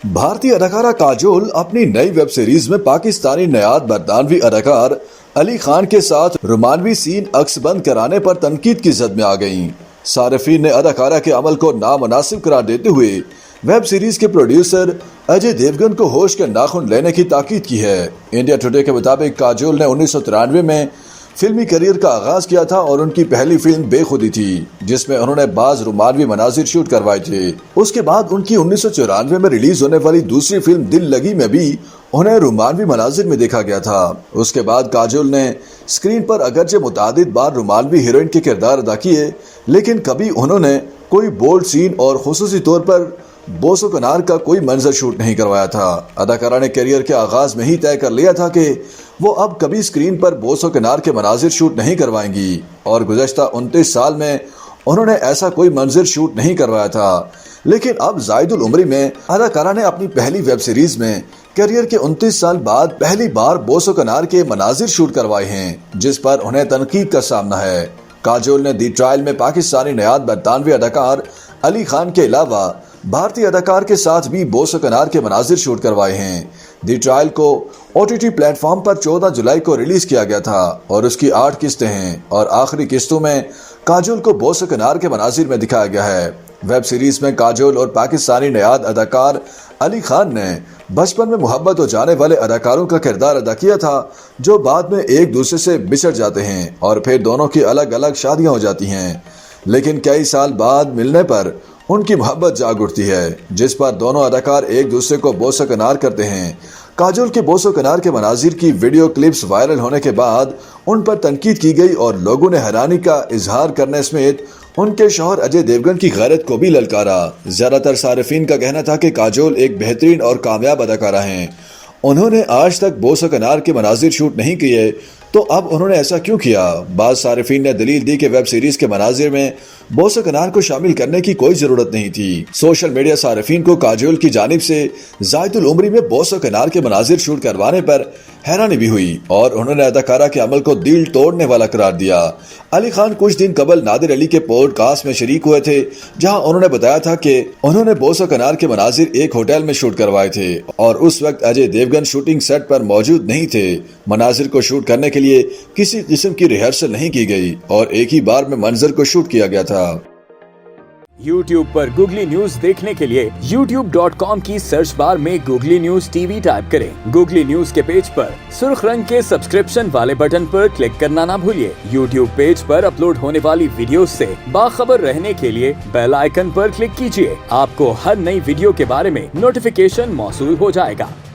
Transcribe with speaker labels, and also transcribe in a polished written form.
Speaker 1: भारतीय अदाकारा काजोल अपनी नई वेब सीरीज में पाकिस्तानी नयाद बरतानवी अदाकार अली खान के साथ रोमानवी सीन अक्सबंद कराने पर तनकीद की जद में आ गईं। सारिफीन ने अदाकारा के अमल को नामुनासिब करार देते हुए वेब सीरीज के प्रोड्यूसर अजय देवगन को होश के नाखून लेने की ताकीद की है। इंडिया टुडे के मुताबिक काजोल ने 1993 में फिल्मी करियर का आगाज किया था और उनकी पहली फिल्म बेखुदी थी, जिसमें उन्होंने बाज रोमानवी मनाजिर शूट करवाए थे। उसके बाद उनकी 1994 में रिलीज होने वाली दूसरी फिल्म दिल लगी में भी उन्हें रोमानवी मनाजिर में देखा गया था। उसके बाद काजोल ने स्क्रीन पर अगरचे मुतादिद बार रोमानवी हीरोइन के किरदार अदा किए, लेकिन कभी उन्होंने कोई बोल्ड सीन और खुसूसी तौर पर बोसो कनार का कोई मंजर शूट नहीं करवाया था। अदाकारा ने करियर के आगाज में ही तय कर लिया था कि वो अब कभी स्क्रीन पर बोसो कनार के मनाजिर शूट नहीं करवाएंगी और गुज़श्ता 29 साल में उन्होंने ऐसा कोई मंजर शूट नहीं करवाया था। लेकिन अब जायदुल उमरी में अदाकारा ने अपनी पहली वेब सीरीज में करियर के 29 साल बाद पहली बार बोसो कनार के मनाजिर शूट करवाए हैं, जिस पर उन्हें तनकीद का सामना है। काजोल ने दी ट्रायल में पाकिस्तानी नयाद बरतानवी अदाकार अली खान के अलावा भारतीय अदाकार के साथ भी बोसो कनार के मनाजिर शूट करवाए हैं। दी ट्रायल को OTT प्लेटफॉर्म पर 14 जुलाई को रिलीज किया गया था और उसकी 8 किस्तें हैं और आखिरी किस्तों में काजोल को बोसो कनार के मनाजिर में दिखाया गया है। वेब सीरीज में काजोल और पाकिस्तानी नयाद अदाकार अली खान ने बचपन में मोहब्बत हो जाने वाले अदाकारों का किरदार अदा किया था, जो बाद में एक दूसरे से बिछड़ जाते हैं और फिर दोनों की अलग अलग शादियां हो जाती हैं। लेकिन कई साल बाद मिलने पर उनकी मोहब्बत जाग उठती है, जिस पर दोनों अदाकार एक दूसरे को बोसो कनार करते हैं। काजोल के बोसो कनार के मनाजिर की वीडियो क्लिप्स वायरल होने के बाद उन पर तनकीद की गई और लोगों ने हैरानी का इजहार करने समेत उनके शौहर अजय देवगन की गैरत को भी ललकारा। ज्यादातर सारिफीन का कहना था कि काजोल एक बेहतरीन और कामयाब अदाकारा हैं। उन्होंने आज तक बोसो कनार के मनाजिर शूट नहीं किए, तो अब उन्होंने ऐसा क्यों किया? बाज़ सारिफीन ने दलील दी कि वेब सीरीज के मनाजिर में बोसो कनार को शामिल करने की कोई जरूरत नहीं थी। सोशल मीडिया सारिफीन को काजोल की जानिब से जायदुल उमरी में बोसो कनार के मनाजिर शूट करवाने पर हैरानी भी हुई और उन्होंने अदाकारा के अमल को दिल तोड़ने वाला करार दिया। अली खान कुछ दिन कबल नादिर अली के पॉडकास्ट में शरीक हुए थे, जहां उन्होंने बताया था कि उन्होंने बोसो कनार के मनाजिर एक होटल में शूट करवाए थे और उस वक्त अजय देवगन शूटिंग सेट पर मौजूद नहीं थे। मनाजिर को शूट करने के लिए किसी किस्म की रिहर्सल नहीं की गई और एक ही बार में मंजर को शूट किया गया था।
Speaker 2: YouTube पर गूगली न्यूज देखने के लिए youtube.com की सर्च बार में गूगली न्यूज TV टाइप करें। गूगली न्यूज के पेज पर सुर्ख रंग के सब्सक्रिप्शन वाले बटन पर क्लिक करना ना भूलिए। YouTube पेज पर अपलोड होने वाली वीडियोस से बाखबर रहने के लिए बेल आइकन पर क्लिक कीजिए। आपको हर नई वीडियो के बारे में नोटिफिकेशन मौसूल हो जाएगा।